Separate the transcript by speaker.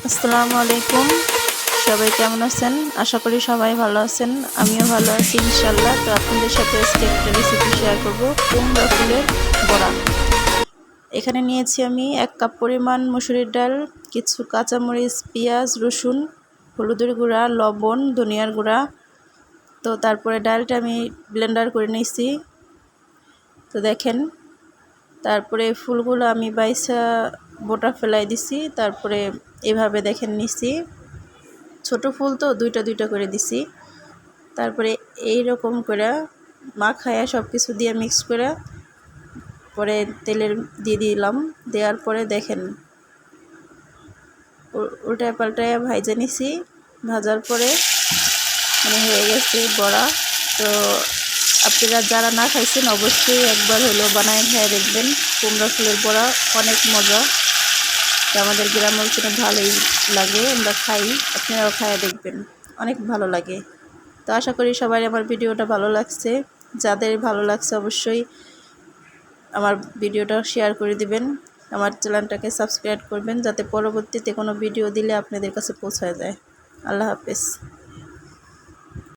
Speaker 1: আসসালামু আলাইকুম। সবাই কেমন আছেন? আশা করি সবাই ভালো আছেন। আমিও ভালো আছি ইনশাআল্লাহ। তো আপনাদের সাথে আজকে একটা রেসিপি শেয়ার করব, কুমড়া ফুলের বড়া। এখানে নিয়েছি আমি 1 কাপ পরিমাণ মসুরির ডাল, কিছু কাঁচামরিচ, পেঁয়াজ, রসুন, হলুদের গুঁড়া, লবণ, ধনিয়ার গুঁড়া। তো তারপরে ডালটা আমি ব্লেন্ডার করে নিয়েছি। তো দেখেন, তারপরে ফুলগুলো আমি বাইসা বোটা ফেলাই দিছি। তারপরে এভাবে দেখেন নিছি, ছোট ফুল তো দুইটা দুইটা করে দিছি। তারপরে এই রকম করে মাখায়া সব কিছু দিয়ে মিক্স করে পরে তেলের দিয়ে দিলাম। দেওয়ার পরে দেখেন উল্টায় পাল্টায় ভাইজে নিছি। ভাজার পরে হয়ে গেছে বড়া। তো আপনারা যারা না খাইছেন অবশ্যই একবার হলেও বানায় খেয়ে দেখবেন। কুমড়া ফুলের বড়া অনেক মজা। তো আমাদের গ্রাম অঞ্চলে ভালোই লাগে, আমরা খাই, আপনারাও খাইয়ে দেখবেন, অনেক ভালো লাগে। তো আশা করি সবাই আমার ভিডিওটা ভালো লাগছে। যাদের ভালো লাগছে অবশ্যই আমার ভিডিওটা শেয়ার করে দিবেন, আমার চ্যানেলটাকে সাবস্ক্রাইব করবেন, যাতে পরবর্তীতে কোনো ভিডিও দিলে আপনাদের কাছে পৌঁছায় যায়। আল্লাহ হাফেজ।